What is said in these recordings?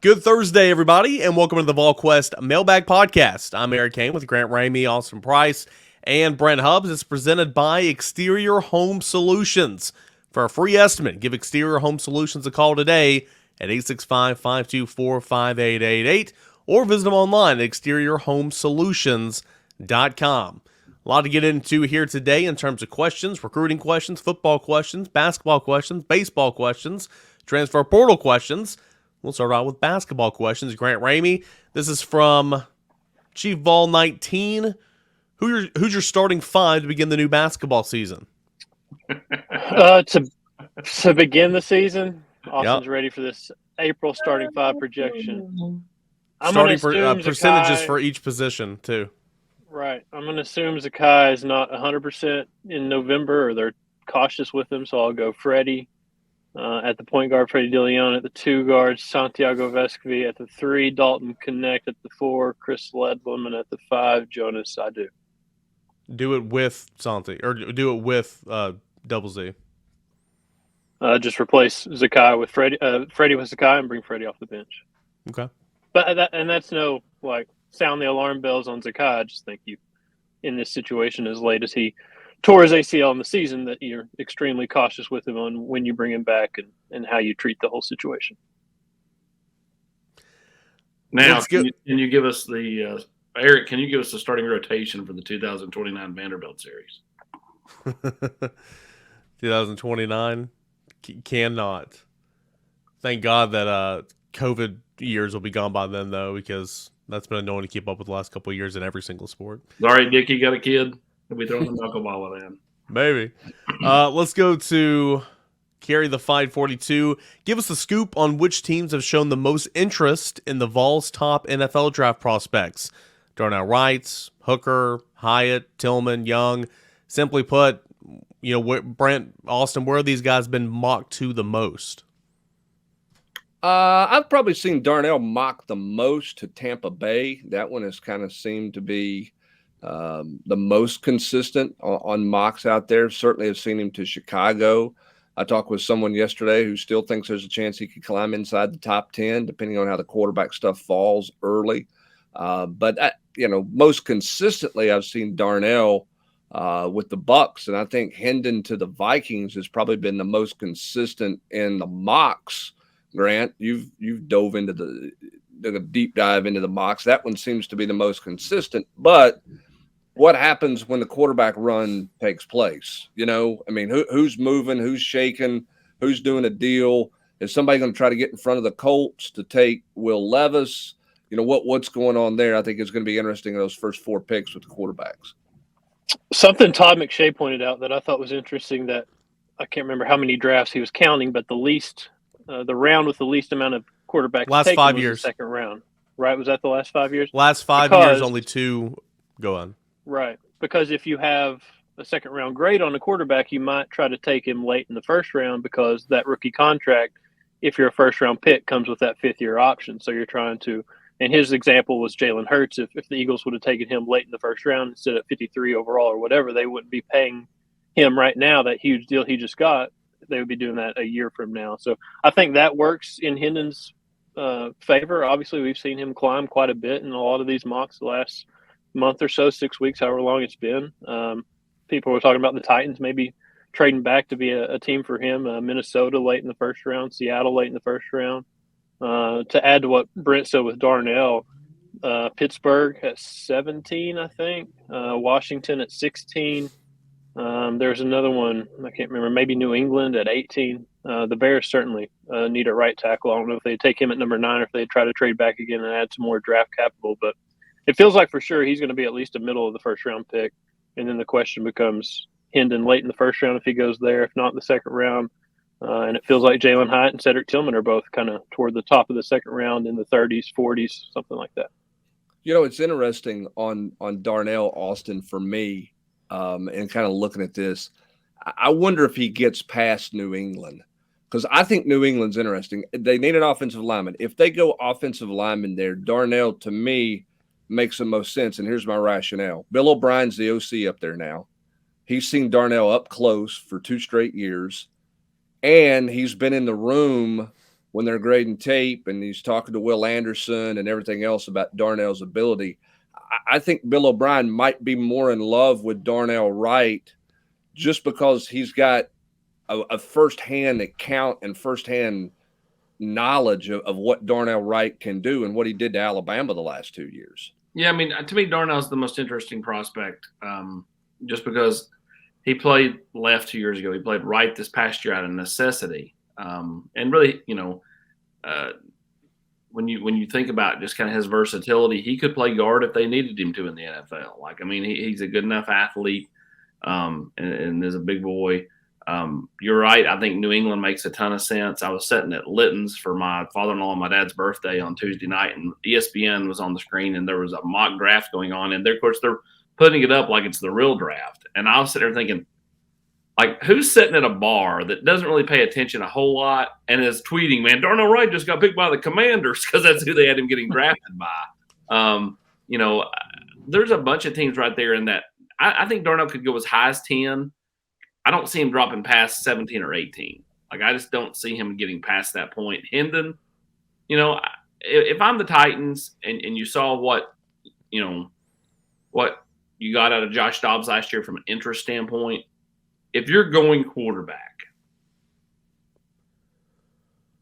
Good Thursday, everybody, and welcome to the Volquest Mailbag Podcast. I'm Eric Kane with Grant Ramey, Austin Price, and Brent Hubbs. It's presented by Exterior Home Solutions. For a free estimate, give Exterior Home Solutions a call today at 865-524-5888 or visit them online at exteriorhomesolutions.com. A lot to get into here today in terms of questions, recruiting questions, football questions, basketball questions, baseball questions, transfer portal questions. We'll start out with basketball questions. Grant Ramey, this is from Chief Vol 19. Who's your starting five to begin the new basketball season? To begin the season, Austin's Yep. ready for this April starting five projection. Starting percentages for each position, too. Right. I'm going to assume Zakai is not 100% in November, or they're cautious with him, so I'll go Freddie. At the point guard, Freddie DeLeon. At the two guards, Santiago Vescovi. At the three, Dalton Connect. At the four, Chris Ledlam. And at the five, Jonas Sadu. Do it with Santi, or do it with Double Z. Just replace Zakai with Freddie. Freddie with Zakai and bring Freddie off the bench. Okay. But that's no, sound the alarm bells on Zakai. I just think you, in this situation, as late as he tore his ACL in the season, that you're extremely cautious with him on when you bring him back and how you treat the whole situation. Now, can you give us the Eric? Can you give us the starting rotation for the 2029 Vanderbilt series? 2029 cannot. Thank God that COVID years will be gone by then, though, because that's been annoying to keep up with the last couple of years in every single sport. All right, Dick, you got a kid? We'll be throwing the knuckleball at him. Maybe. Let's go to Carry the Fight 42. Give us the scoop on which teams have shown the most interest in the Vols' top NFL draft prospects. Darnell Wright, Hooker, Hyatt, Tillman, Young. Simply put, Brent, Austin, where have these guys been mocked to the most? I've probably seen Darnell mock the most to Tampa Bay. That one has kind of seemed to be the most consistent on mocks out there. Certainly have seen him to Chicago. I talked with someone yesterday who still thinks there's a chance he could climb inside the top 10, depending on how the quarterback stuff falls early. But most consistently, I've seen Darnell with the Bucks, and I think Hendon to the Vikings has probably been the most consistent in the mocks. Grant, you've dove into the deep dive into the mocks. That one seems to be the most consistent, but what happens when the quarterback run takes place? Who's moving, who's shaking, who's doing a deal? Is somebody going to try to get in front of the Colts to take Will Levis? What's going on there? I think it's going to be interesting in those first four picks with the quarterbacks. Something Todd McShay pointed out that I thought was interesting, that I can't remember how many drafts he was counting, but the round with the least amount of quarterbacks last 5 years, the second round, right? Was that the last 5 years? Last 5 years, only two. Go on. Right, because if you have a second round grade on a quarterback, you might try to take him late in the first round, because that rookie contract, if you're a first round pick, comes with that 5th year option. So you're trying to, and his example was Jalen Hurts. If the Eagles would have taken him late in the first round instead of 53 overall or whatever, they wouldn't be paying him right now that huge deal he just got. They would be doing that a year from now. So I think that works in Hendon's favor. Obviously, we've seen him climb quite a bit in a lot of these mocks the last month or so, 6 weeks, however long it's been. People were talking about the Titans maybe trading back to be a team for him. Minnesota late in the first round, Seattle late in the first round. To add to what Brent said with Darnell, Pittsburgh at 17, I think. Washington at 16. There's another one, I can't remember, maybe New England at 18. The Bears certainly need a right tackle. I don't know if they take him at number 9 or if they try to trade back again and add some more draft capital, but it feels like for sure he's going to be at least a middle of the first round pick. And then the question becomes Hendon late in the first round if he goes there, if not the second round. And it feels like Jalen Hyatt and Cedric Tillman are both kind of toward the top of the second round, in the 30s, 40s, something like that. It's interesting on Darnell, Austin, for me, and kind of looking at this. I wonder if he gets past New England, because I think New England's interesting. They need an offensive lineman. If they go offensive lineman there, Darnell, to me, makes the most sense, and here's my rationale. Bill O'Brien's the OC up there now. He's seen Darnell up close for 2 straight years, and he's been in the room when they're grading tape and he's talking to Will Anderson and everything else about Darnell's ability, I think Bill O'Brien might be more in love with Darnell Wright just because he's got a firsthand account and firsthand knowledge of what Darnell Wright can do and what he did to Alabama the last 2 years. Yeah, I mean, to me, Darnell's the most interesting prospect, just because he played left 2 years ago. He played right this past year out of necessity, and really, when you think about just kind of his versatility, he could play guard if they needed him to in the NFL. Like, I mean, he's a good enough athlete, and is a big boy. You're right. I think New England makes a ton of sense. I was sitting at Litton's for my father-in-law and my dad's birthday on Tuesday night, and ESPN was on the screen, and there was a mock draft going on. And of course, they're putting it up like it's the real draft. And I was sitting there thinking, like, who's sitting at a bar that doesn't really pay attention a whole lot and is tweeting, man, Darnell Wright just got picked by the Commanders, because that's who they had him getting drafted by. There's a bunch of teams right there in that. I think Darnell could go as high as 10. I don't see him dropping past 17 or 18. Like, I just don't see him getting past that point. Hendon, if I'm the Titans and you saw what you got out of Josh Dobbs last year from an interest standpoint, if you're going quarterback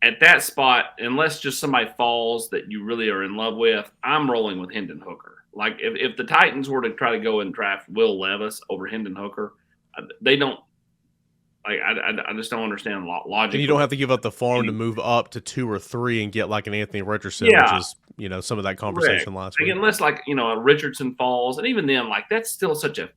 at that spot, unless just somebody falls that you really are in love with, I'm rolling with Hendon Hooker. Like, if the Titans were to try to go and draft Will Levis over Hendon Hooker, they don't. Like, I just don't understand logic. And you don't have to give up the farm to move up to 2 or 3 and get like an Anthony Richardson, which is, some of that conversation last week. Unless a Richardson falls, and even then, like, that's still such a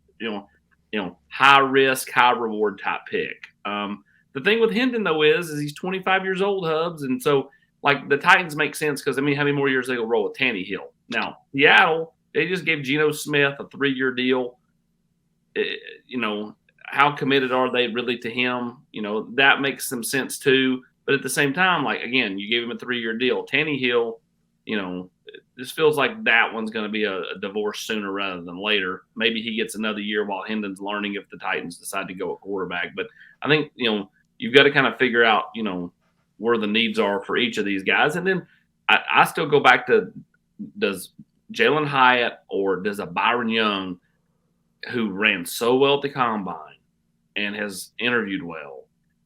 high risk, high reward type pick. The thing with Hendon though is he's 25 years old, Hubs, and so like the Titans make sense because how many more years they will roll with Tannehill? Now Seattle, they just gave Geno Smith a 3-year deal. How committed are they really to him? That makes some sense too. But at the same time, like, again, you gave him a 3-year deal. Tannehill, this feels like that one's going to be a divorce sooner rather than later. Maybe he gets another year while Hendon's learning if the Titans decide to go at quarterback. But I think, you've got to kind of figure out, where the needs are for each of these guys. And then I still go back to, does Jalen Hyatt or does a Byron Young, who ran so well at the combine and has interviewed well,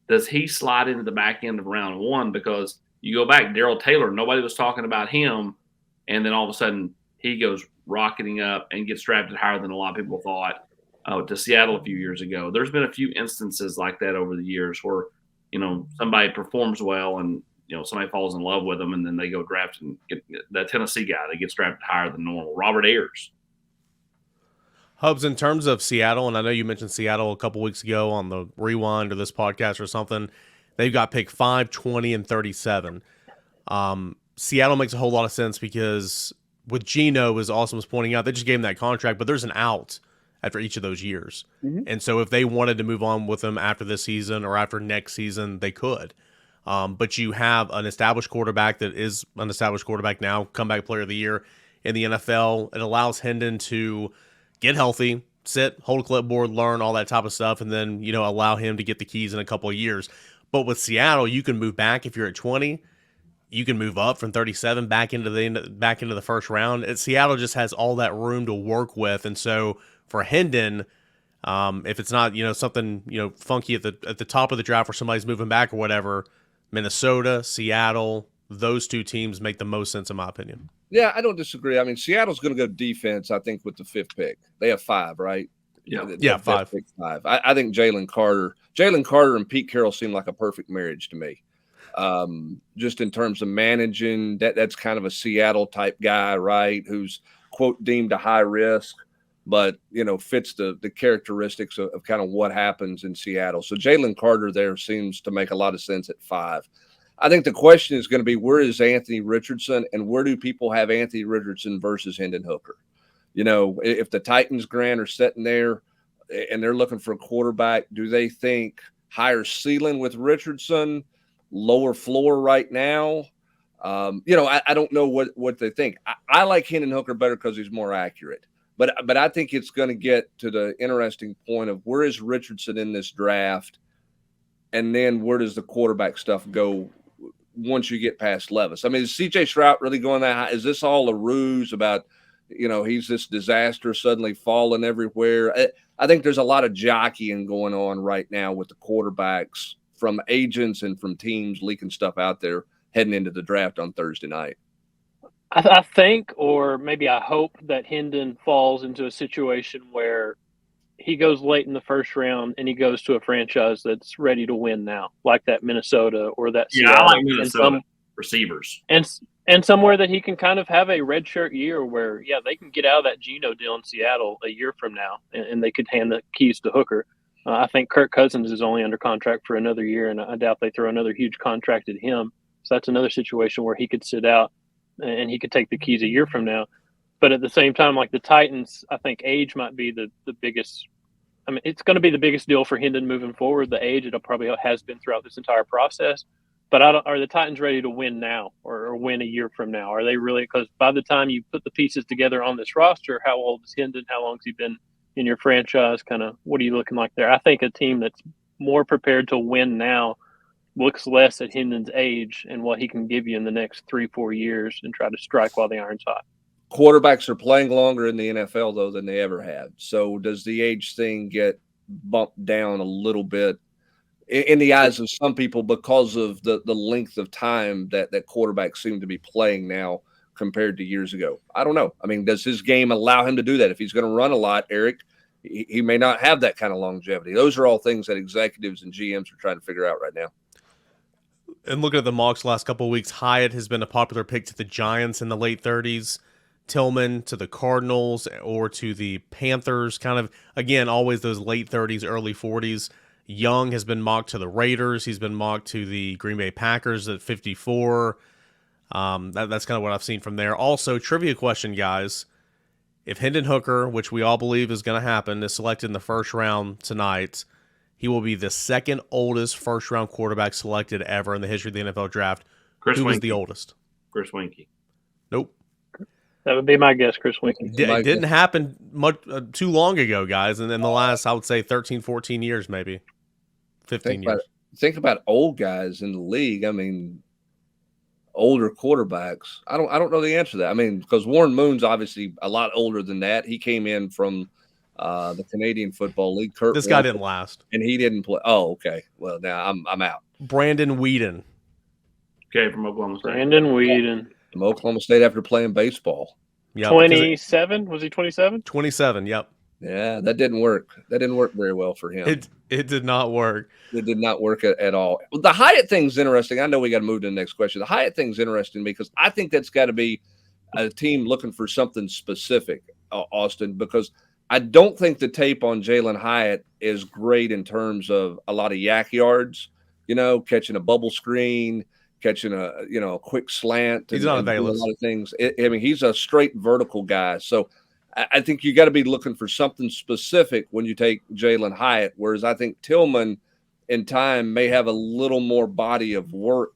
does he slide into the back end of round 1? Because you go back, Darrell Taylor, nobody was talking about him, and then all of a sudden he goes rocketing up and gets drafted higher than a lot of people thought to Seattle a few years ago. There's been a few instances like that over the years where, somebody performs well and, somebody falls in love with them, and then they go draft and get that Tennessee guy that gets drafted higher than normal, Robert Ayers. Hubs, in terms of Seattle, and I know you mentioned Seattle a couple weeks ago on the Rewind or this podcast or something, they've got pick 5, 20, and 37. Seattle makes a whole lot of sense because with Geno, as Austin was pointing out, they just gave him that contract, but there's an out after each of those years. Mm-hmm. And so if they wanted to move on with him after this season or after next season, they could. But you have an established quarterback that is an established quarterback now, comeback player of the year in the NFL. It allows Hendon to get healthy, sit, hold a clipboard, learn all that type of stuff, and then, allow him to get the keys in a couple of years. But with Seattle, you can move back if you're at 20. You can move up from 37 back into the first round. Seattle just has all that room to work with, and so for Hendon, if it's not something funky at the top of the draft where somebody's moving back or whatever, Minnesota, Seattle, those two teams make the most sense in my opinion. Yeah, I don't disagree. I mean, Seattle's going to go defense, I think, with the 5th pick. They have 5, right? Yeah, 5. Pick 5. I think Jalen Carter and Pete Carroll seem like a perfect marriage to me. Just in terms of managing, that's kind of a Seattle type guy, right? Who's, quote, deemed a high risk, but, fits the characteristics of kind of what happens in Seattle. So Jalen Carter there seems to make a lot of sense at 5. I think the question is going to be, where is Anthony Richardson, and where do people have Anthony Richardson versus Hendon Hooker? If the Titans, Grant, are sitting there and they're looking for a quarterback, do they think higher ceiling with Richardson, lower floor right now? I don't know what they think. I like Hendon Hooker better because he's more accurate. But I think it's going to get to the interesting point of where is Richardson in this draft, and then where does the quarterback stuff go once you get past Levis. I mean, is C.J. Stroud really going that high? Is this all a ruse about, he's this disaster suddenly falling everywhere? I think there's a lot of jockeying going on right now with the quarterbacks from agents and from teams leaking stuff out there heading into the draft on Thursday night. I think, or maybe I hope, that Hendon falls into a situation where he goes late in the first round and he goes to a franchise that's ready to win now, like that Minnesota or that Seattle. I like Minnesota receivers. And somewhere that he can kind of have a redshirt year where, they can get out of that Geno deal in Seattle a year from now, and they could hand the keys to Hooker. I think Kirk Cousins is only under contract for another year, and I doubt they throw another huge contract at him. So that's another situation where he could sit out and he could take the keys a year from now. But at the same time, like the Titans, I think age might be the biggest. I mean, it's going to be the biggest deal for Hendon moving forward. The age, it probably has been throughout this entire process. But are the Titans ready to win now or win a year from now? Are they really? Because by the time you put the pieces together on this roster, how old is Hendon? How long has he been in your franchise? Kind of what are you looking like there? I think a team that's more prepared to win now looks less at Hendon's age and what he can give you in the next 3-4 years and try to strike while the iron's hot. Quarterbacks are playing longer in the NFL, though, than they ever have. So does the age thing get bumped down a little bit in the eyes of some people because of the length of time that quarterbacks seem to be playing now compared to years ago? I don't know. I mean, does his game allow him to do that? If he's going to run a lot, Eric, he may not have that kind of longevity. Those are all things that executives and GMs are trying to figure out right now. And looking at the mocks last couple of weeks, Hyatt has been a popular pick to the Giants in the late 30s. Tillman to the Cardinals or to the Panthers, kind of, again, always those late 30s, early 40s. Young has been mocked to the Raiders. He's been mocked to the Green Bay Packers at 54. That's kind of what I've seen from there. Also, trivia question, guys. If Hendon Hooker, which we all believe is going to happen, is selected in the first round tonight, he will be the second oldest first-round quarterback selected ever in the history of the NFL draft. Chris Who was Winkie. the oldest? Chris Winkie. Nope. That would be my guess, Chris Winkie. It didn't happen much too long ago, guys. And in the last, I would say, 13, 14 years, maybe 15 years. Think about old guys in the league. I mean, older quarterbacks. I don't know the answer to that. I mean, because Warren Moon's obviously a lot older than that. He came in from the Canadian Football League. This guy didn't last, and he didn't play. Oh, okay. Well, now I'm out. Brandon Weeden. Okay, from Oklahoma State. Brandon Weeden. From Oklahoma State after playing baseball. Yep, 27? Was he 27? 27, yep. Yeah, that didn't work. That didn't work very well for him. It did not work. It did not work at all. The Hyatt thing's interesting. I know we got to move to the next question. The Hyatt thing's interesting because I think that's got to be a team looking for something specific, Austin, because I don't think the tape on Jalen Hyatt is great in terms of a lot of yak yards, catching a bubble screen, catching a quick slant. He's not available. A lot of things. I mean, he's a straight vertical guy. So I think you got to be looking for something specific when you take Jalen Hyatt, whereas I think Tillman in time may have a little more body of work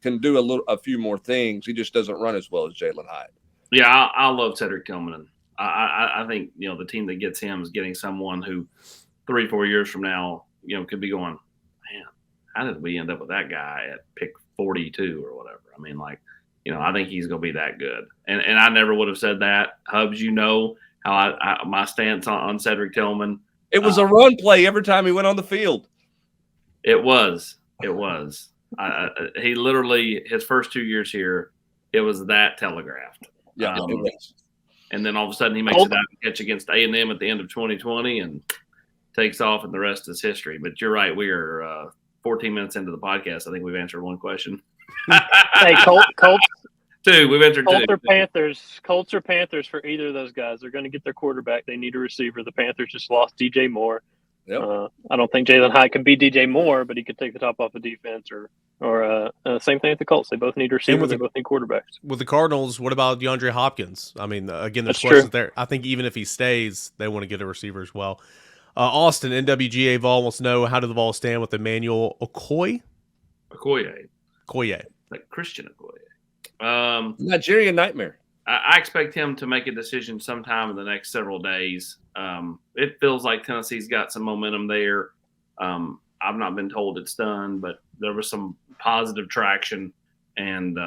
can do a few more things. He just doesn't run as well as Jalen Hyatt. Yeah, I love Cedric Tillman. I think the team that gets him is getting someone who 3-4 years from now could be going, man, how did we end up with that guy at pick 42 or whatever? I mean, I think he's going to be that good. And I never would have said that. Hubs, how my stance on Cedric Tillman. It was a run play every time he went on the field. It was. He literally, his first 2 years here, it was that telegraphed. Yeah, it was. And then all of a sudden he makes it out and catch against A&M at the end of 2020 and takes off, and the rest is history. But you're right. We are 14 minutes into the podcast. I think we've answered one question. Hey, Colts. Two. We've answered Colts two. or Panthers. Colts or Panthers for either of those guys. They're going to get their quarterback. They need a receiver. The Panthers just lost DJ Moore. Yep. I don't think Jalen Hyatt can be DJ Moore, but he could take the top off of defense. Or same thing at the Colts. They both need receivers. They both need quarterbacks. With the Cardinals, what about DeAndre Hopkins? I mean, again, there's That's questions true. there. I think even if he stays, they want to get a receiver as well. Austin, NWGA Vol wants to know, how do the Vols stand with Emmanuel Okoye? Okoye. Like Christian Okoye. Nigerian Nightmare. I expect him to make a decision sometime in the next several days. It feels like Tennessee's got some momentum there. I've not been told it's done, but there was some positive traction And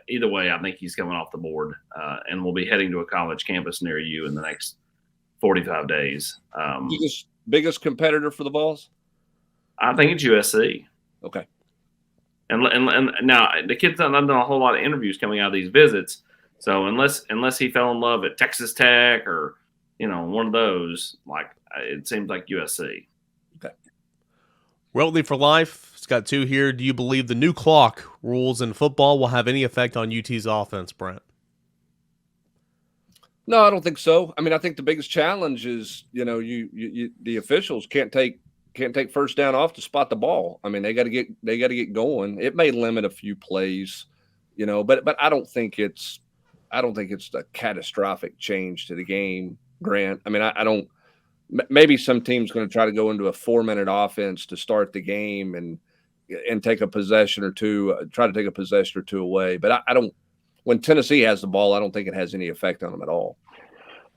either way, I think he's coming off the board and will be heading to a college campus near you in the next 45 days. Biggest competitor for the Vols? I think it's USC. Okay. And now the kid's not done a whole lot of interviews coming out of these visits. So unless he fell in love at Texas Tech or, one of those, like it seems like USC. Okay. Weltley for life. It's got two here. Do you believe the new clock rules in football will have any effect on UT's offense, Brent? No, I don't think so. I mean, I think the biggest challenge is, the officials can't take first down off to spot the ball. I mean, they got to get going. It may limit a few plays, but I don't think it's a catastrophic change to the game, Grant. I mean, I don't. Maybe some team's going to try to go into a 4-minute offense to start the game and take a possession or two, try to take a possession or two away. But I don't. When Tennessee has the ball, I don't think it has any effect on them at all.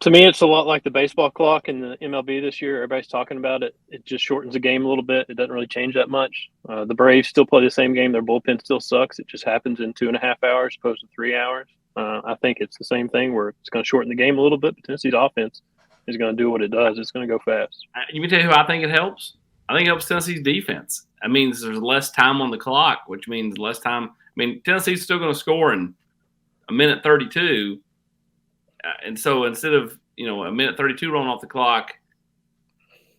To me, it's a lot like the baseball clock in the MLB this year. Everybody's talking about it. It just shortens the game a little bit. It doesn't really change that much. The Braves still play the same game. Their bullpen still sucks. It just happens in 2.5 hours opposed to 3 hours. I think it's the same thing where it's going to shorten the game a little bit, but Tennessee's offense is going to do what it does. It's going to go fast. Let me tell you who I think it helps. I think it helps Tennessee's defense. That means there's less time on the clock, which means less time. I mean, Tennessee's still going to score in a minute 32. And so instead of, a minute 32 rolling off the clock,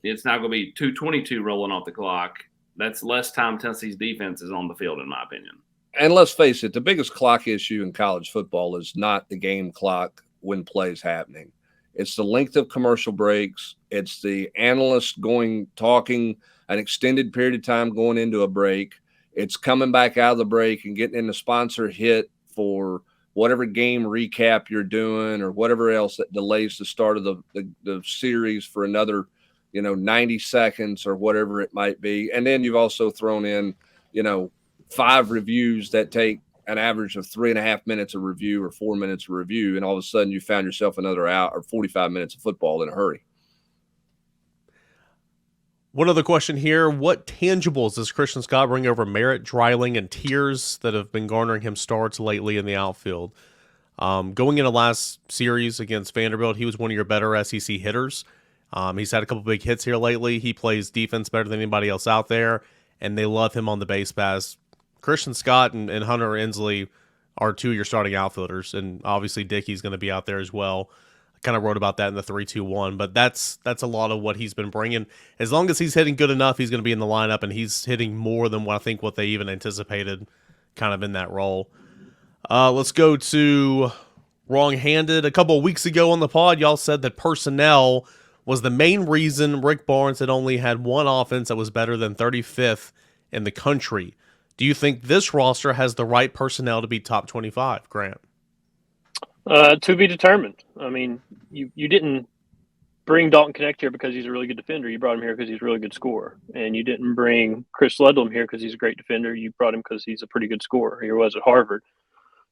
it's now going to be 2:22 rolling off the clock. That's less time Tennessee's defense is on the field, in my opinion. And let's face it, the biggest clock issue in college football is not the game clock when play is happening. It's the length of commercial breaks. It's the analyst talking an extended period of time going into a break. It's coming back out of the break and getting in the sponsor hit for whatever game recap you're doing or whatever else that delays the start of the series for another, 90 seconds or whatever it might be. And then you've also thrown in, 5 reviews that take an average of 3.5 minutes of review or 4 minutes of review. And all of a sudden you found yourself another hour or 45 minutes of football in a hurry. One other question here. What tangibles does Christian Scott bring over Merritt, Dreiling, and Tiers that have been garnering him starts lately in the outfield? Going into last series against Vanderbilt, he was one of your better SEC hitters. He's had a couple big hits here lately. He plays defense better than anybody else out there, and they love him on the base pass. Christian Scott and Hunter Inslee are two of your starting outfielders, and obviously Dickey's going to be out there as well. I kind of wrote about that in the 3-2-1, but that's a lot of what he's been bringing. As long as he's hitting good enough, he's going to be in the lineup, and he's hitting more than what they even anticipated kind of in that role. Let's go to wrong-handed. A couple of weeks ago on the pod, y'all said that personnel was the main reason Rick Barnes had only had one offense that was better than 35th in the country. Do you think this roster has the right personnel to be top 25, Grant? To be determined. I mean, you didn't bring Dalton Connect here because he's a really good defender. You brought him here because he's a really good scorer. And you didn't bring Chris Ledlam here because he's a great defender. You brought him because he's a pretty good scorer. He was at Harvard.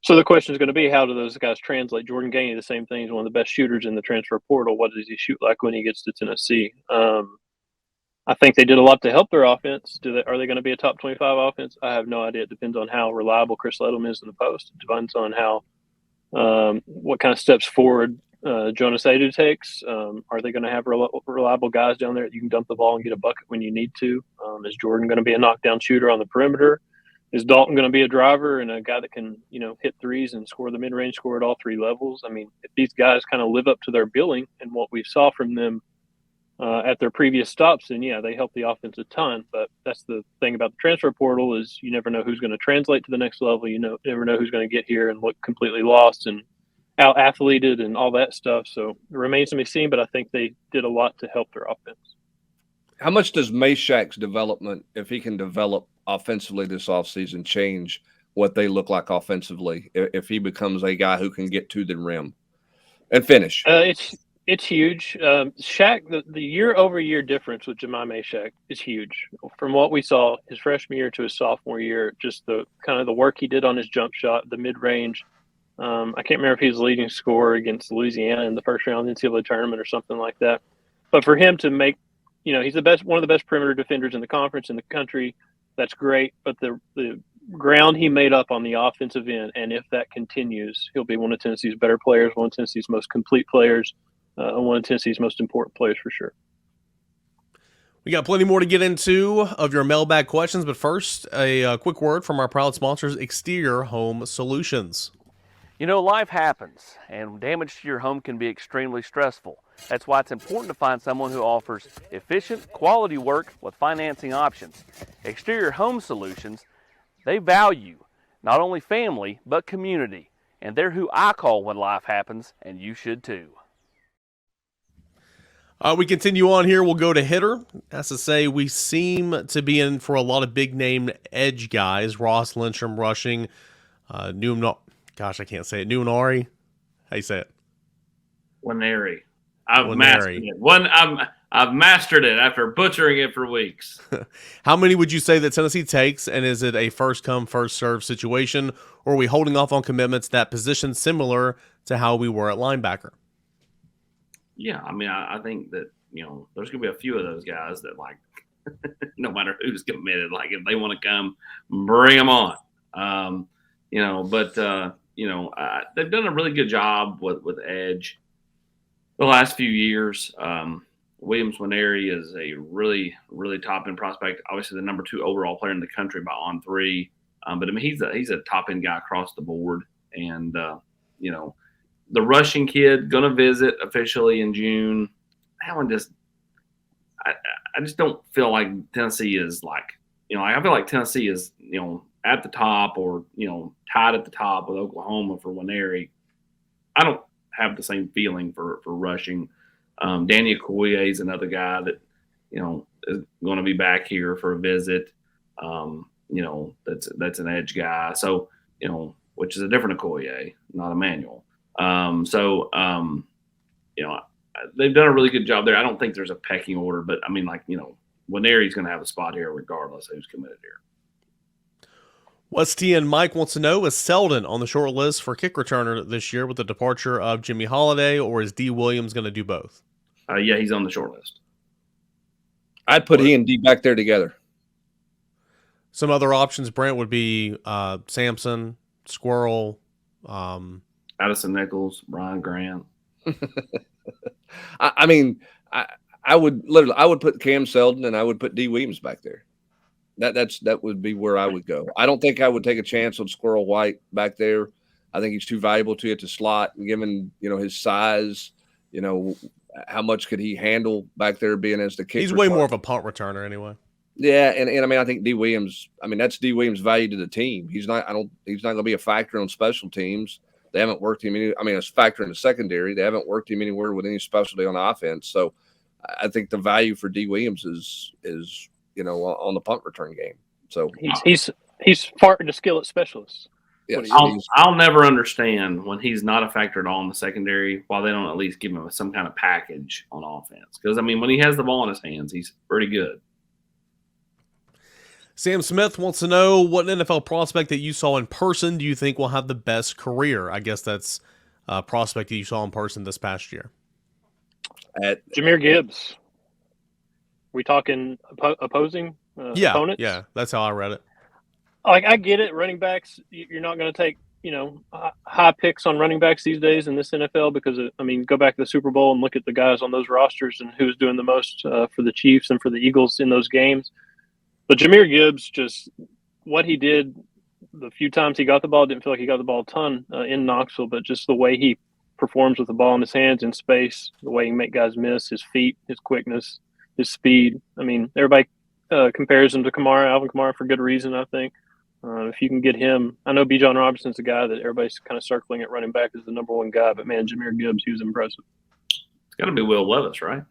So the question is going to be, how do those guys translate? Jordan Gainey, the same thing. He's one of the best shooters in the transfer portal. What does he shoot like when he gets to Tennessee? I think they did a lot to help their offense. Are they going to be a top 25 offense? I have no idea. It depends on how reliable Chris Ledlam is in the post. It depends on how what kind of steps forward Jonas Adu takes. Are they going to have reliable guys down there that you can dump the ball and get a bucket when you need to? Is Jordan going to be a knockdown shooter on the perimeter? Is Dalton going to be a driver and a guy that can, hit threes and score the mid-range score at all 3 levels? I mean, if these guys kind of live up to their billing and what we saw from them at their previous stops, then yeah, they help the offense a ton. But that's the thing about the transfer portal is you never know who's going to translate to the next level. You never know who's going to get here and look completely lost and out-athleted and all that stuff. So it remains to be seen, but I think they did a lot to help their offense. How much does Meshack's development, if he can develop offensively this offseason, change what they look like offensively if he becomes a guy who can get to the rim and finish? It's huge. Shaq, the year-over-year difference with Jemai Meshack is huge. From what we saw his freshman year to his sophomore year, just the kind of the work he did on his jump shot, the mid-range. I can't remember if he was leading scorer against Louisiana in the first round of the NCAA tournament or something like that. But for him to make, he's one of the best perimeter defenders in the conference, in the country. That's great. But the ground he made up on the offensive end, and if that continues, he'll be one of Tennessee's better players, one of Tennessee's most complete players, and one of Tennessee's most important players for sure. We got plenty more to get into of your mailbag questions, but first, a quick word from our proud sponsors, Exterior Home Solutions. You know, life happens, and damage to your home can be extremely stressful. That's why it's important to find someone who offers efficient, quality work with financing options. Exterior Home Solutions, they value not only family, but community, and they're who I call when life happens, and you should too. We continue on here. We'll go to hitter. That's to say, we seem to be in for a lot of big-name edge guys. Ross Lindstrom rushing. Gosh, I can't say it. Nunari. How you say it? Winery. Mastered it. I've mastered it after butchering it for weeks. How many would you say that Tennessee takes, and is it a first-come, first-served situation, or are we holding off on commitments that position similar to how we were at linebacker? Yeah, I mean, I think that, there's going to be a few of those guys that, like, no matter who's committed, like, if they want to come, bring them on. They've done a really good job with edge the last few years. Williams Winery is a really, really top-end prospect, obviously the number 2 overall player in the country by On3. But, I mean, he's a top-end guy across the board. And, the rushing kid going to visit officially in June. That one I just don't feel like Tennessee is like, I feel like Tennessee is, at the top or, tied at the top with Oklahoma for Winery. I don't have the same feeling for rushing. Danny Okoye is another guy that, is going to be back here for a visit. That's an edge guy. So, which is a different Okoye, not Emmanuel. They've done a really good job there. I don't think there's a pecking order, but I mean, Winery's going to have a spot here regardless of who's committed here. West T and Mike wants to know, is Selden on the short list for kick returner this year with the departure of Jimmy Holiday, or is D. Williams going to do both? Yeah, he's on the short list. I'd put he and D back there together. Some other options, Brent, would be Sampson, Squirrel, Addison Nichols, Brian Grant. I would put Cam Selden and I would put D. Williams back there. That would be where I would go. I don't think I would take a chance on Squirrel White back there. I think he's too valuable to you at the slot, and given his size, how much could he handle back there being as the kick? He's way more of a punt returner anyway. Yeah, and I mean I think D. Williams. I mean that's D. Williams' value to the team. He's not going to be a factor on special teams. They haven't worked him any. I mean, it's a factor in the secondary. They haven't worked him anywhere with any specialty on offense. So, I think the value for D. Williams is on the punt return game. So he's farting to skillet specialist. Yes, I'll never understand when he's not a factor at all in the secondary. Why they don't at least give him some kind of package on offense? Because I mean, when he has the ball in his hands, he's pretty good. Sam Smith wants to know, what NFL prospect that you saw in person do you think will have the best career? I guess that's a prospect that you saw in person this past year. Jahmyr Gibbs. We talking opposing opponents? Yeah, that's how I read it. Like, I get it. Running backs, you're not going to take, high picks on running backs these days in this NFL because, go back to the Super Bowl and look at the guys on those rosters and who's doing the most for the Chiefs and for the Eagles in those games. But Jahmyr Gibbs, just what he did the few times he got the ball, didn't feel like he got the ball a ton in Knoxville, but just the way he performs with the ball in his hands in space, the way he can make guys miss, his feet, his quickness, his speed. I mean, everybody compares him to Alvin Kamara for good reason, I think. If you can get him, I know B. John Robinson's a guy that everybody's kind of circling at running back as the number one guy, but man, Jahmyr Gibbs, he was impressive. It's got to be Will Levis, right?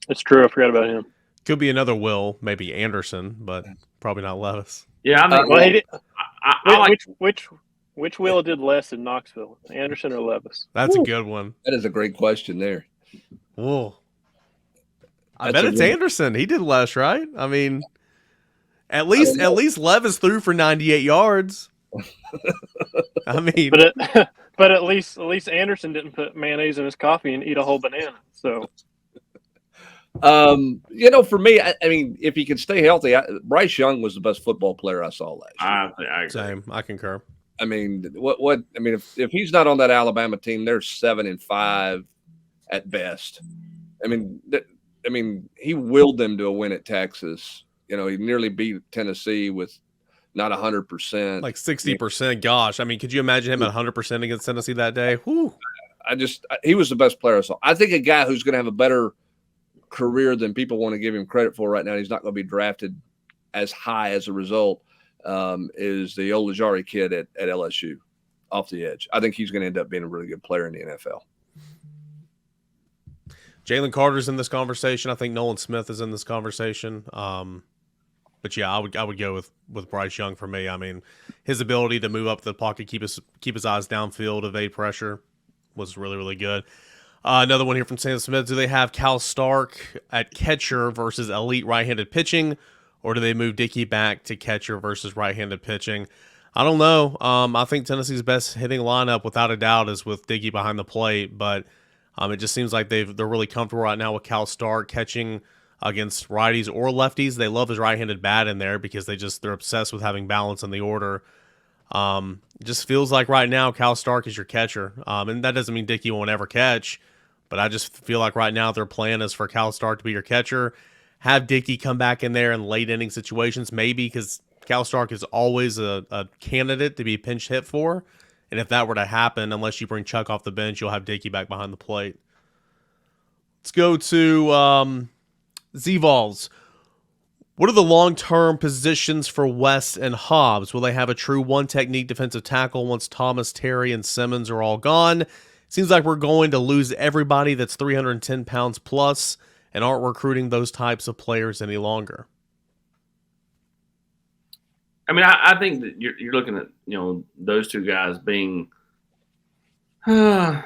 It's true. I forgot about him. Could be another Will, maybe Anderson, but probably not Levis. Yeah, I think which Will did less in Knoxville, Anderson or Levis? That's a good one. That is a great question there. Whoa. I bet it's Anderson. He did less, right? I mean, at least Levis threw for 98 yards. I mean, but at least Anderson didn't put mayonnaise in his coffee and eat a whole banana. So For me, I mean, if he can stay healthy, Bryce Young was the best football player I saw last year. I agree. Same. I concur. I mean, if he's not on that Alabama team, they're 7-5 at best. I mean, he willed them to a win at Texas. He nearly beat Tennessee with not 100%, like 60%. Gosh, I mean, could you imagine him at 100% against Tennessee that day? Whew. He was the best player I saw. I think a guy who's going to have a better career than people want to give him credit for right now. He's not going to be drafted as high as a result. Is the Olajari kid at LSU off the edge. I think he's going to end up being a really good player in the NFL. Jalen Carter's in this conversation. I think Nolan Smith is in this conversation. But yeah, I would go with Bryce Young for me. I mean, his ability to move up the pocket, keep his eyes downfield, evade pressure was really, really good. Another one here from Sam Smith. Do they have Cal Stark at catcher versus elite right-handed pitching, or do they move Dickey back to catcher versus right-handed pitching? I don't know. I think Tennessee's best hitting lineup, without a doubt, is with Dickey behind the plate, but it just seems like they're really comfortable right now with Cal Stark catching against righties or lefties. They love his right-handed bat in there because they're obsessed with having balance in the order. It just feels like right now Cal Stark is your catcher, and that doesn't mean Dickey won't ever catch, but I just feel like right now their plan is for Cal Stark to be your catcher. Have Dickey come back in there in late inning situations, maybe, because Cal Stark is always a candidate to be pinch hit for. And if that were to happen, unless you bring Chuck off the bench, you'll have Dickey back behind the plate. Let's go to Z-Vols. What are the long-term positions for West and Hobbs? Will they have a true one-technique defensive tackle once Thomas, Terry, and Simmons are all gone? Seems like we're going to lose everybody that's 310 pounds plus and aren't recruiting those types of players any longer. I mean, I think that you're looking at, those two guys being they're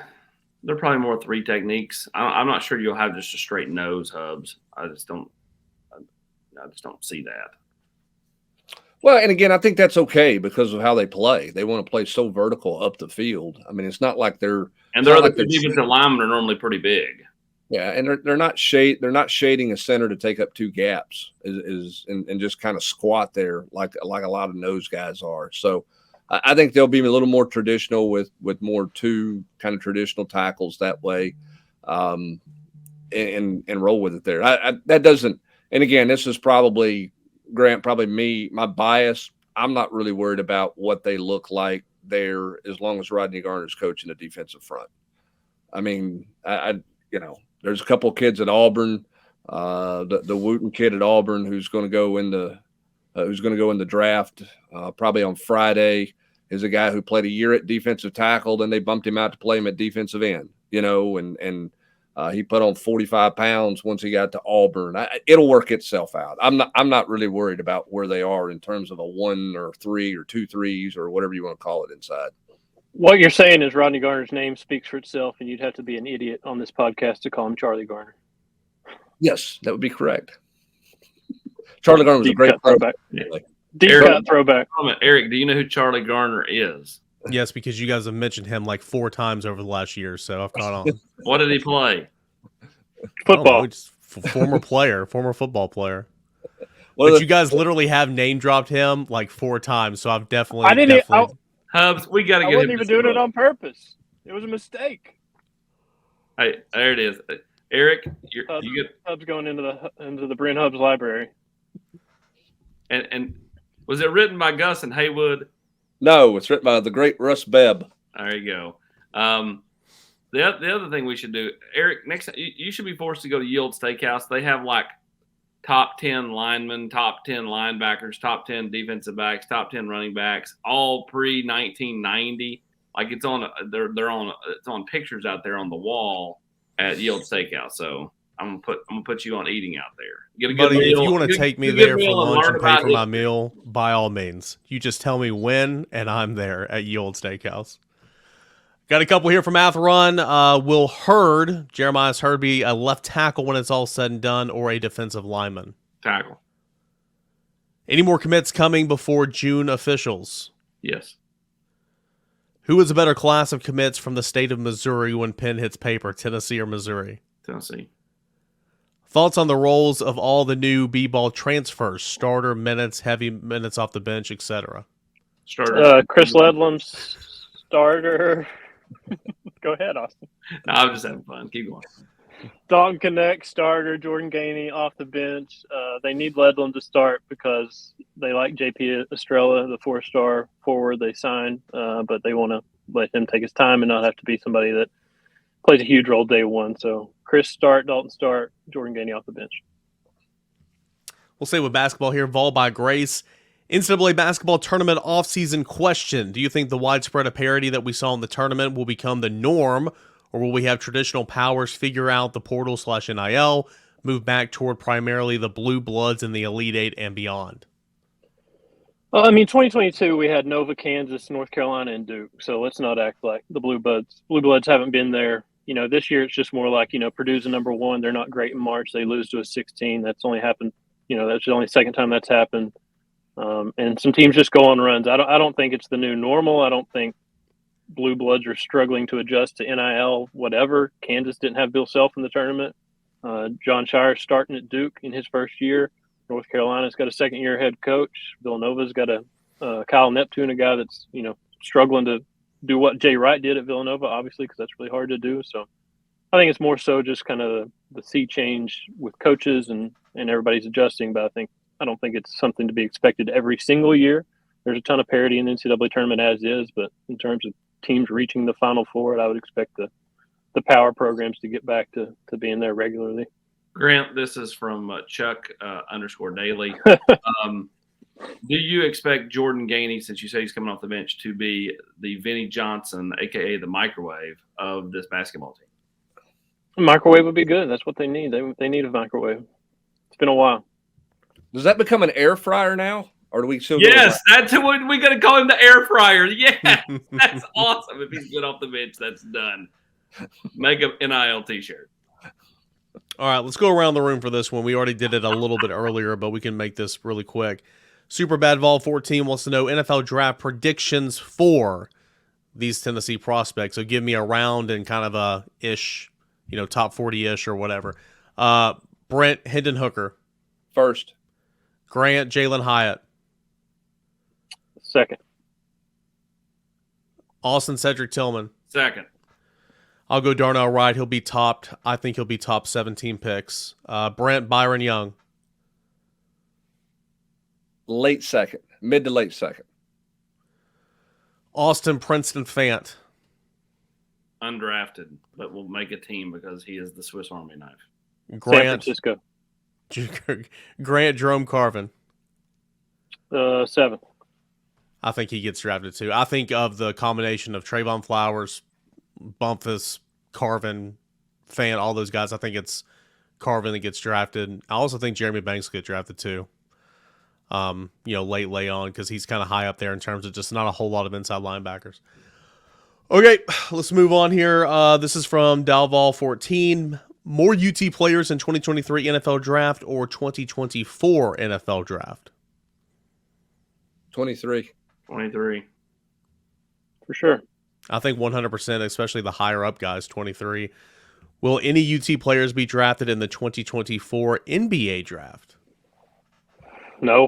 probably more three techniques. I'm not sure you'll have just a straight nose Hubs. I just don't see that. Well, and again, I think that's okay because of how they play. They want to play so vertical up the field. I mean, it's not like they're defensive linemen are normally pretty big. Yeah, and they're not shading a center to take up two gaps and just kind of squat there like a lot of nose guys are. So I think they'll be a little more traditional with more two kind of traditional tackles that way, and roll with it there. That doesn't. And again, this is probably me, my bias. I'm not really worried about what they look like there as long as Rodney Garner's coaching the defensive front. I mean, there's a couple of kids at Auburn, the Wooten kid at Auburn who's going to go in the draft probably on Friday, is a guy who played a year at defensive tackle. Then they bumped him out to play him at defensive end, and he put on 45 pounds once he got to Auburn. It'll work itself out. I'm not really worried about where they are in terms of a 1 or 3 or 2 threes or whatever you want to call it inside. What you're saying is Rodney Garner's name speaks for itself, and you'd have to be an idiot on this podcast to call him Charlie Garner. Yes, that would be correct. Charlie Garner was a great throwback. Deep cut throwback. Eric, do you know who Charlie Garner is? Yes, because you guys have mentioned him like 4 times over the last year, so I've caught on. What did he play? Football. Former football player. But you guys literally have name dropped him like 4 times, so I've definitely. Hubs, we got to get him. I wasn't even doing it on purpose. It was a mistake. Hey, there it is. Eric, Hubs going into the Bryn Hubs library. And was it written by Gus and Haywood? No, it's written by the great Russ Bebb. There you go. The other thing we should do, Eric, next time you should be forced to go to Yield Steakhouse. They have like top 10 linemen, top 10 linebackers, top 10 defensive backs, top 10 running backs, all pre-1990. Like it's on pictures out there on the wall at Yield Steakhouse. So I'm gonna put you on eating out there. Get a good Buddy, meal. if you want to take me there for lunch and pay for my meal, by all means. You just tell me when, and I'm there at Yield Steakhouse. Got a couple here from Athlon. Will Jeremiah's Hurd, be a left tackle when it's all said and done, or a defensive lineman? Tackle. Any more commits coming before June officials? Yes. Who is a better class of commits from the state of Missouri when pen hits paper, Tennessee or Missouri? Tennessee. Thoughts on the roles of all the new B-ball transfers, starter minutes, heavy minutes off the bench, etc. Starter. Chris Ledlam's starter. Go ahead, Austin. No, I'm just having fun. Keep going. Dalton Connect starter, Jordan Gainey off the bench. They need Ledlam to start because they like JP Estrella, the 4-star forward they signed, but they want to let him take his time and not have to be somebody that plays a huge role day one. So Chris start, Dalton start, Jordan Gainey off the bench. We'll stay with basketball here. Vol by Grace. NCAA basketball tournament offseason question. Do you think the widespread of parity that we saw in the tournament will become the norm, or will we have traditional powers figure out the portal/NIL, move back toward primarily the blue bloods in the Elite Eight and beyond? Well, I mean, 2022, we had Nova, Kansas, North Carolina, and Duke. So let's not act like the Blue Bloods haven't been there. This year it's just more like, Purdue's the number one. They're not great in March. They lose to a 16. That's only happened. That's the only second time that's happened. And some teams just go on runs. I don't think it's the new normal. I don't think Blue Bloods are struggling to adjust to NIL, whatever. Kansas didn't have Bill Self in the tournament. John Shire's starting at Duke in his first year. North Carolina's got a second-year head coach. Villanova's got a Kyle Neptune, a guy that's struggling to do what Jay Wright did at Villanova, obviously, because that's really hard to do. So I think it's more so just kind of the sea change with coaches and everybody's adjusting. But I don't think it's something to be expected every single year. There's a ton of parity in the NCAA tournament as is, but in terms of teams reaching the Final Four, I would expect the power programs to get back to being there regularly. Grant, this is from Chuck _Daily. Do you expect Jordan Gainey, since you say he's coming off the bench, to be the Vinnie Johnson, a.k.a. the microwave, of this basketball team? Microwave would be good. That's what they need. They need a microwave. It's been a while. Does that become an air fryer now? Or do we still Yes, that's what we're going to call him, the air fryer. Yeah, that's awesome. If he's good off the bench, that's done. Make an NIL t-shirt. All right, let's go around the room for this one. We already did it a little bit earlier, but we can make this really quick. Super Bad Vol 14 wants to know NFL draft predictions for these Tennessee prospects. So give me a round and kind of a ish, top 40-ish or whatever. Brent Hendon Hooker. First. Grant Jalen Hyatt. Second. Austin Cedric Tillman. Second. I'll go Darnell Wright. I think he'll be top 17 picks. Brent Byron Young. Late second. Mid to late second. Austin Princeton Fant. Undrafted, but will make a team because he is the Swiss Army knife. Grant. San Francisco. Grant Jerome Carvin. 7. I think he gets drafted too. I think of the combination of Trayvon Flowers, Bumpus, Carvin, Fant, all those guys, I think it's Carvin that gets drafted. I also think Jeremy Banks will get drafted too. Late on, because he's kind of high up there in terms of just not a whole lot of inside linebackers. Okay, let's move on here. This is from Dalval 14. More UT players in 2023 NFL draft or 2024 NFL draft? 23. For sure. I think 100%, especially the higher up guys, 23. Will any UT players be drafted in the 2024 NBA draft? No.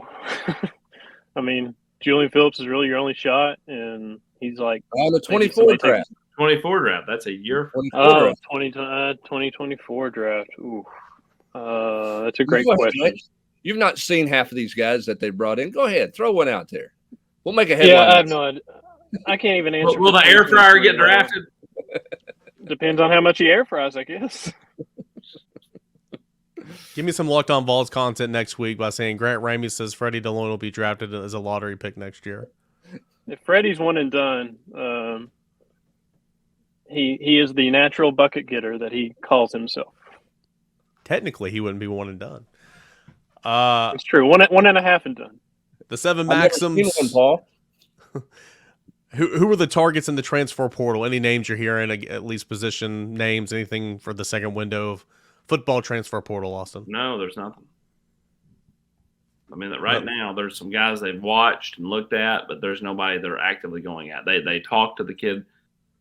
I mean, Julian Phillips is really your only shot, and he's like on the 24 draft. 24 draft. That's a year. 2024 draft. Ooh. That's a great question. You've not seen half of these guys that they brought in. Go ahead, throw one out there. We'll make a headline. Yeah, I have no idea. I can't even answer. Will the air fryer get drafted? Depends on how much he air fries, I guess. Give me some Locked On Vols content next week by saying Grant Ramey says Freddie DeLone will be drafted as a lottery pick next year. If Freddie's one and done, he is the natural bucket getter that he calls himself. Technically, he wouldn't be one and done. It's true. One and a half and done. The 7 Maxims. Paul. Who are the targets in the transfer portal? Any names you're hearing, at least position names, anything for the second window of football transfer portal, Austin? No, there's nothing. I mean, right now there's some guys they've watched and looked at, but there's nobody they're actively going at. They talked to the kid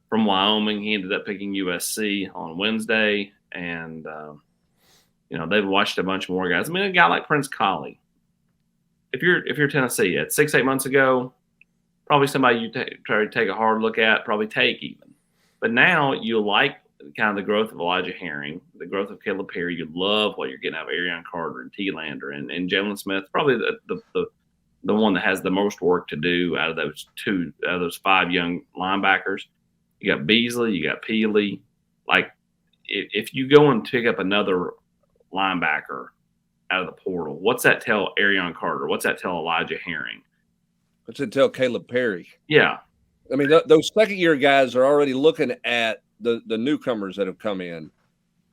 from Wyoming. He ended up picking USC on Wednesday, and they've watched a bunch more guys. I mean, a guy like Prince Colley. If you're Tennessee at 6-8 months ago, probably somebody you try to take a hard look at, probably take even. But now you like kind of the growth of Elijah Herring, the growth of Caleb Perry. You love what you're getting out of Arion Carter and T. Lander and Jalen Smith. Probably the one that has the most work to do out of those 5 young linebackers. You got Beasley, you got Peely. Like, if you go and pick up another linebacker out of the portal, what's that tell Arion Carter? What's that tell Elijah Herring? What's it tell Caleb Perry? Yeah. I mean, those second-year guys are already looking at the newcomers that have come in,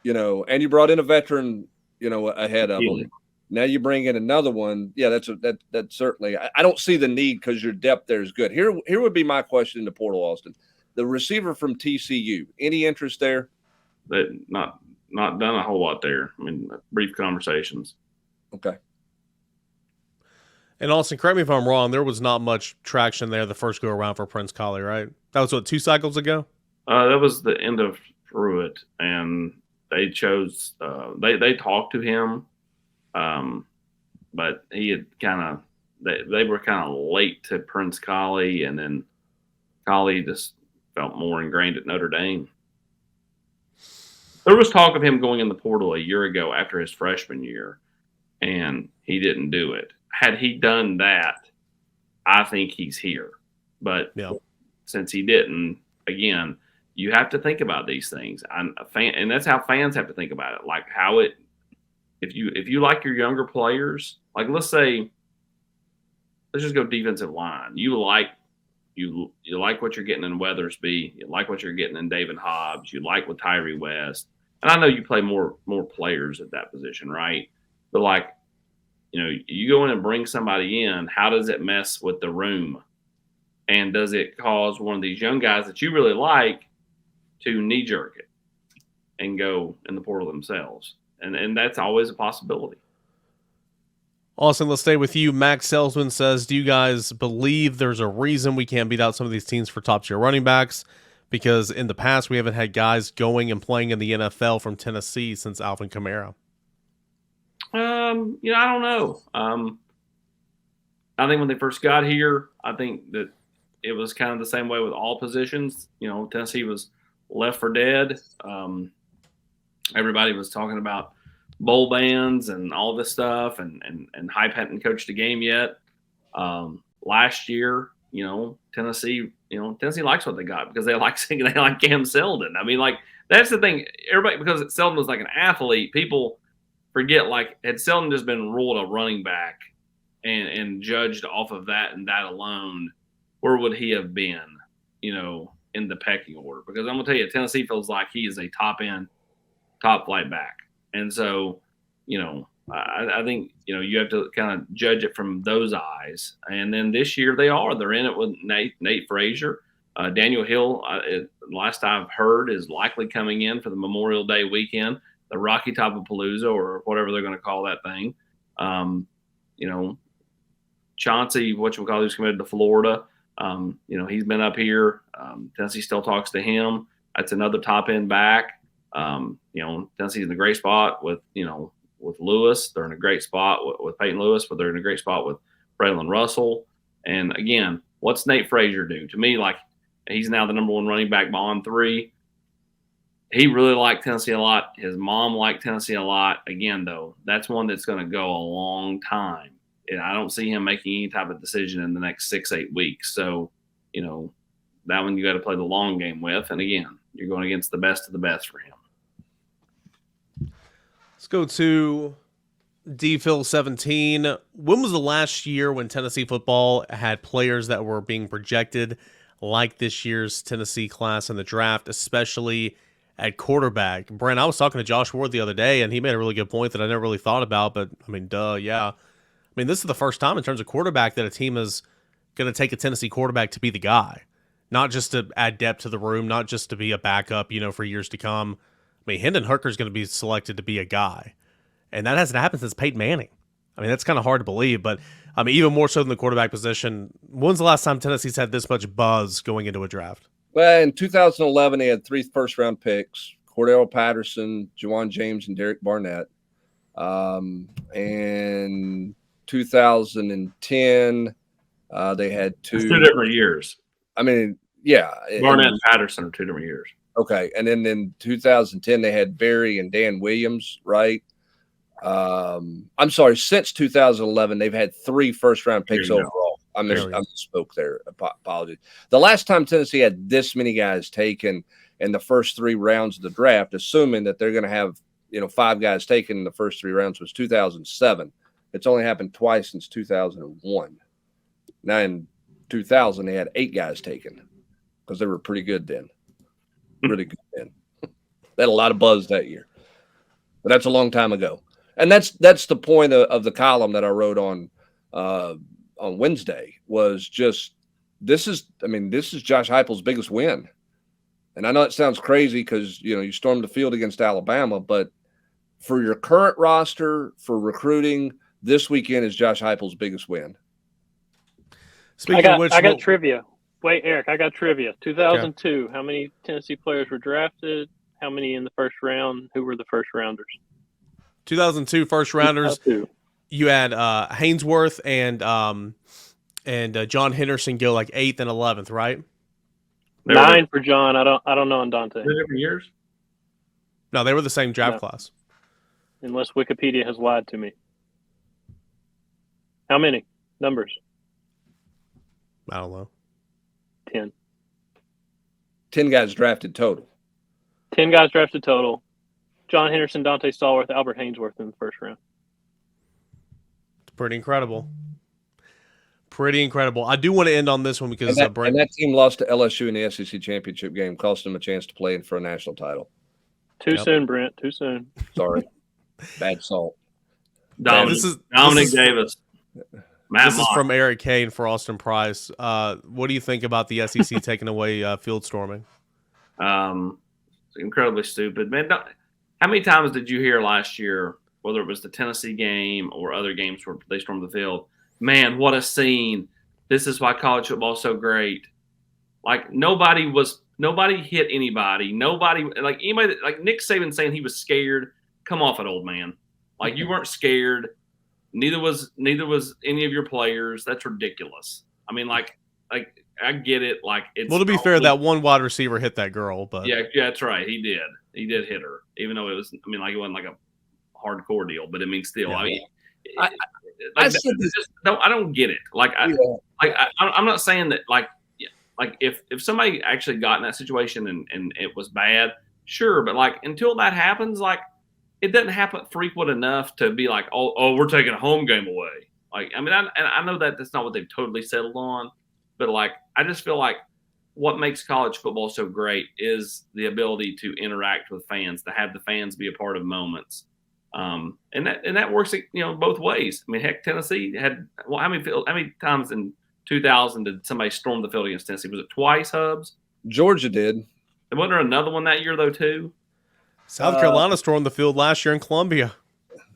and you brought in a veteran, ahead of them. Now you bring in another one. Yeah, that's certainly. I don't see the need because your depth there is good. Here would be my question to Portal Austin. The receiver from TCU, any interest there? But not done a whole lot there. I mean, brief conversations. Okay. And Austin, correct me if I'm wrong, there was not much traction there the first go around for Prince Colley, right? That was 2 cycles ago? That was the end of Pruitt, and they chose they talked to him, but he had kind of they were kind of late to Prince Colley, and then Colley just felt more ingrained at Notre Dame. There was talk of him going in the portal a year ago after his freshman year, and he didn't do it. Had he done that, I think he's here. But since he didn't, again, you have to think about these things. I'm a fan, and that's how fans have to think about it. Like if you like your younger players, like let's just go defensive line. You like what you're getting in Weathersby. You like what you're getting in David Hobbs. You like with Tyree West. And I know you play more players at that position, right? But you go in and bring somebody in, how does it mess with the room? And does it cause one of these young guys that you really like to knee-jerk it and go in the portal themselves? And that's always a possibility. Austin, let's stay with you. Max Salesman says, do you guys believe there's a reason we can't beat out some of these teams for top-tier running backs? Because in the past, we haven't had guys going and playing in the NFL from Tennessee since Alvin Kamara. I don't know. I think when they first got here, I think that it was kind of the same way with all positions. Tennessee was left for dead. Everybody was talking about bowl bans and all this stuff, and Hype hadn't coached a game yet. Last year, Tennessee likes what they got because they like Cam Seldon. I mean, that's the thing. Everybody, because Seldon was like an athlete, people forget, had Seldon just been ruled a running back and judged off of that and that alone, where would he have been, in the pecking order? Because I'm going to tell you, Tennessee feels like he is a top flight back. And so, I think, you have to kind of judge it from those eyes. And then this year they're in it with Nate Frazier. Daniel Hill, last I've heard, is likely coming in for the Memorial Day weekend, the Rocky Top of Palooza, or whatever they're going to call that thing. Chauncey, who's committed to Florida. He's been up here. Tennessee still talks to him. That's another top end back. Tennessee's in a great spot with Lewis. They're in a great spot with Peyton Lewis, but they're in a great spot with Braylon Russell. And again, what's Nate Frazier do? To me, he's now the number 1 running back on 3. He really liked Tennessee a lot. His mom liked Tennessee a lot. Again, though, that's one that's going to go a long time. And I don't see him making any type of decision in the next 6-8 weeks. So, that one you got to play the long game with. And again, you're going against the best of the best for him. Let's go to DPhil 17. When was the last year when Tennessee football had players that were being projected like this year's Tennessee class in the draft, especially at quarterback? Brent, I was talking to Josh Ward the other day, and he made a really good point that I never really thought about, but I mean, yeah. I mean, this is the first time in terms of quarterback that a team is going to take a Tennessee quarterback to be the guy, not just to add depth to the room, not just to be a backup, for years to come. I mean, Hendon Hooker's going to be selected to be a guy, and that hasn't happened since Peyton Manning. I mean, that's kind of hard to believe, but I mean, even more so than the quarterback position. When's the last time Tennessee's had this much buzz going into a draft? Well, in 2011, they had 3 first-round picks: Cordell Patterson, Juwan James, and Derek Barnett. And 2010, they had It's 2 different years. I mean, yeah. Barnett and Patterson are 2 different years. Okay. And then in 2010, they had Barry and Dan Williams, right? I'm sorry. Since 2011, they've had 3 first-round picks overall. I misspoke there. Apologies. The last time Tennessee had this many guys taken in the first 3 rounds of the draft, assuming that they're going to have 5 guys taken in the first 3 rounds, was 2007. It's only happened twice since 2001. Now in 2000, they had 8 guys taken because they were pretty good then. Really good then. They had a lot of buzz that year. But that's a long time ago. And that's the point of the column that I wrote on Wednesday, was just this is Josh Heupel's biggest win. And I know it sounds crazy because you stormed the field against Alabama, but for your current roster, for recruiting, this weekend is Josh Heupel's biggest win. I got trivia. Wait, Eric, I got trivia. 2002, How many Tennessee players were drafted? How many in the first round? Who were the first rounders? 2002 first rounders. 2002. You had Hainsworth and John Henderson go like 8th and 11th, right? 9 for John. I don't know on Dante. 2 different years? No, they were the same draft class. Unless Wikipedia has lied to me. How many numbers? I don't know. 10. 10 guys drafted total. 10 guys drafted total. John Henderson, Dante Stallworth, Albert Hainsworth in the first round. It's pretty incredible. Pretty incredible. I do want to end on this one because and that team lost to LSU in the SEC championship game, cost them a chance to play in for a national title. Too soon, Brent. Too soon. Sorry. Bad salt. Dominic Davis. This is from Eric Kane for Austin Price. What do you think about the SEC taking away field storming? It's incredibly stupid, man. How many times did you hear last year, whether it was the Tennessee game or other games where they stormed the field? Man, what a scene! This is why college football is so great. Like nobody hit anybody. Nobody anybody like Nick Saban saying he was scared. Come off it, old man. Like you weren't scared. Neither was any of your players. That's ridiculous. I mean, like I get it. Like it's to be fair, that one wide receiver hit that girl, but yeah, that's right. He did hit her, even though it was. I mean, like it wasn't like a hardcore deal, but I mean, still. Yeah. I mean, I don't get it. Like I'm not saying that like if somebody actually got in that situation and it was bad, sure, but like until that happens, like it doesn't happen frequent enough to be like, oh, we're taking a home game away. Like, I mean, I know that that's not what they've totally settled on, but like, I just feel like what makes college football so great is the ability to interact with fans, to have the fans be a part of moments. And that works, both ways. I mean, heck, Tennessee had, how many times in 2000 did somebody storm the field against Tennessee? Was it twice, Hubs? Georgia did. And wasn't there another one that year though too? South Carolina stormed the field last year in Columbia.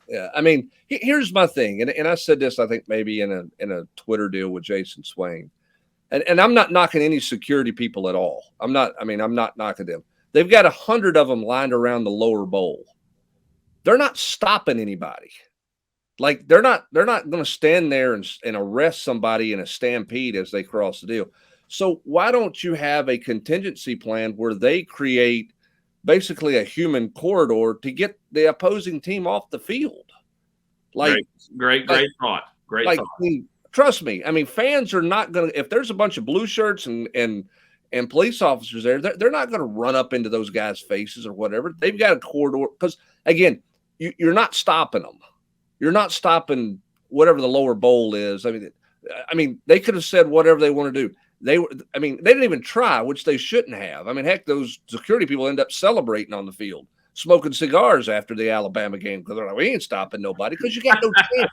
Yeah, I mean, here's my thing, and I said this, I think maybe in a Twitter deal with Jason Swain, and I'm not knocking any security people at all. I'm not knocking them. They've got 100 of them lined around the lower bowl. They're not stopping anybody. Like they're not going to stand there and arrest somebody in a stampede as they cross the deal. So why don't you have a contingency plan where they create basically a human corridor to get the opposing team off the field? Like great thought. Great thought. I mean, trust me. I mean, fans are not going to, if there's a bunch of blue shirts and police officers there, they're not going to run up into those guys' faces or whatever. They've got a corridor because, again, you're not stopping them. You're not stopping whatever the lower bowl is. I mean, they could have said whatever they want to do. They didn't even try, which they shouldn't have. I mean, heck, those security people end up celebrating on the field, smoking cigars after the Alabama game because they're like, we ain't stopping nobody because you got no chance.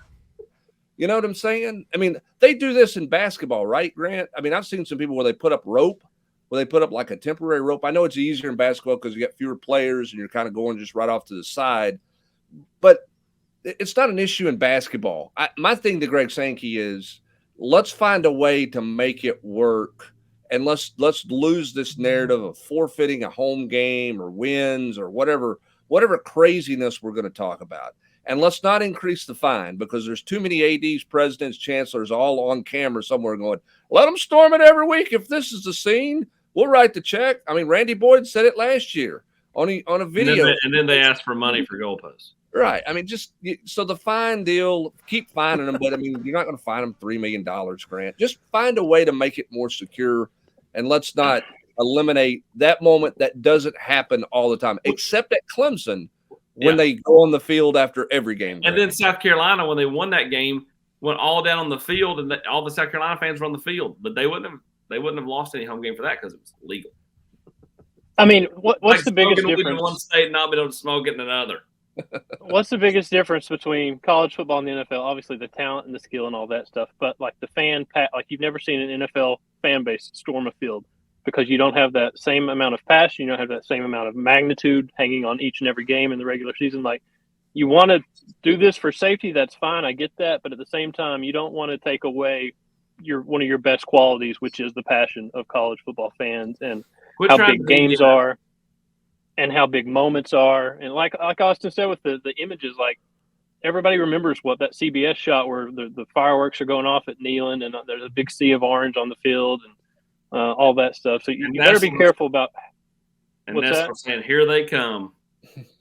You know what I'm saying? I mean, they do this in basketball, right, Grant? I mean, I've seen some people where they put up rope, where they put up like a temporary rope. I know it's easier in basketball because you got fewer players and you're kind of going just right off to the side, but it's not an issue in basketball. My thing to Greg Sankey is, let's find a way to make it work, and let's lose this narrative of forfeiting a home game or wins or whatever craziness we're going to talk about. And let's not increase the fine, because there's too many ADs, presidents, chancellors all on camera somewhere going, let them storm it every week. If this is the scene, we'll write the check. I mean, Randy Boyd said it last year on a video. And then they ask for money for goalposts. Right. I mean, so the fine deal, keep fining them, but I mean, you're not going to fine them $3 million, Grant. Just find a way to make it more secure, and let's not eliminate that moment that doesn't happen all the time, except at Clemson when they go on the field after every game. And then South Carolina, when they won that game, went all down on the field, and all the South Carolina fans were on the field, but they wouldn't have lost any home game for that because it was legal. I mean, what's like the biggest difference in one state and not being able to smoke it in another? What's the biggest difference between college football and the NFL? Obviously, the talent and the skill and all that stuff, but like the like you've never seen an NFL fan base storm a field because you don't have that same amount of passion, you don't have that same amount of magnitude hanging on each and every game in the regular season. Like, you want to do this for safety, that's fine, I get that, but at the same time, you don't want to take away one of your best qualities, which is the passion of college football fans and how big games are. And how big moments are. And like Austin said with the images, like everybody remembers what that CBS shot where the fireworks are going off at Neyland and there's a big sea of orange on the field and all that stuff. So you better be careful about what's that? What saying, here they come.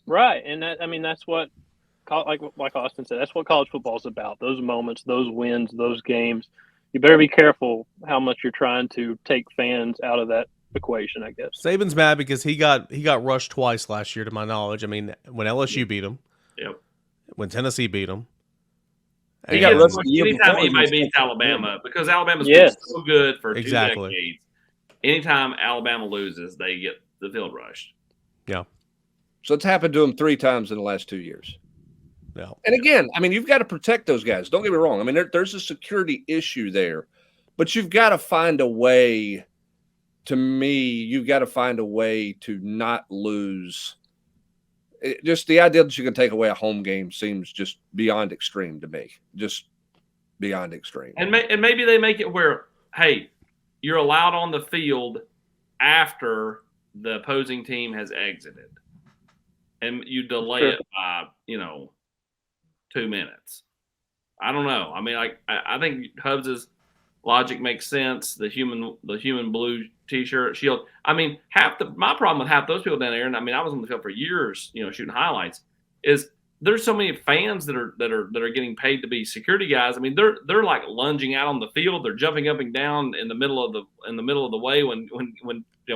Right. And that's what, like Austin said, that's what college football is about. Those moments, those wins, those games. You better be careful how much you're trying to take fans out of that equation, I guess. Saban's mad because he got rushed twice last year, to my knowledge. I mean, when LSU beat him, when Tennessee beat him, he got rushed anytime anybody beats Alabama, because Alabama's been so good for 2 decades. Anytime Alabama loses, they get the field rushed. Yeah. So it's happened to them 3 times in the last 2 years. Yeah. And again, I mean, you've got to protect those guys. Don't get me wrong. I mean, there's a security issue there, but you've got to find a way. To me, you've got to find a way to not lose. Just the idea that you can take away a home game seems just beyond extreme to me. Just beyond extreme. And maybe they make it where, hey, you're allowed on the field after the opposing team has exited, and you delay it by 2 minutes. I don't know. I mean, I think Hubbs's logic makes sense. The human blue T-shirt shield. I mean, my problem with half those people down there, and I mean, I was on the field for years, shooting highlights, is there's so many fans that are getting paid to be security guys. I mean, they're like lunging out on the field. They're jumping up and down in the middle of the way when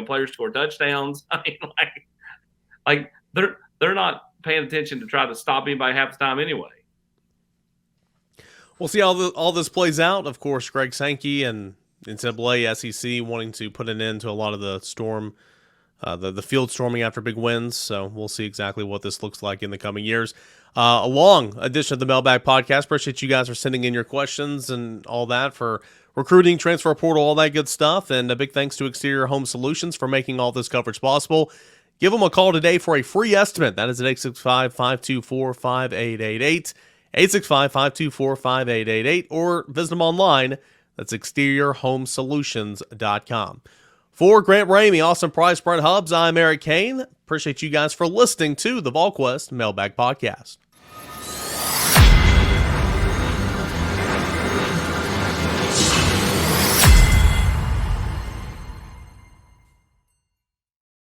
players score touchdowns. I mean, like they're not paying attention to try to stop anybody half the time anyway. We'll see how all this plays out. Of course, Greg Sankey and NCAA, SEC wanting to put an end to a lot of the storm, the field storming after big wins. So we'll see exactly what this looks like in the coming years. A long edition of the Mailbag Podcast. Appreciate you guys for sending in your questions and all that for recruiting, transfer portal, all that good stuff. And a big thanks to Exterior Home Solutions for making all this coverage possible. Give them a call today for a free estimate. That is at 865-524-5888. 865-524-5888, or visit them online. That's exteriorhomesolutions.com. For Grant Ramey, Austin Price, Brent Hubbs, I'm Eric Kane. Appreciate you guys for listening to the Volquest Mailbag Podcast.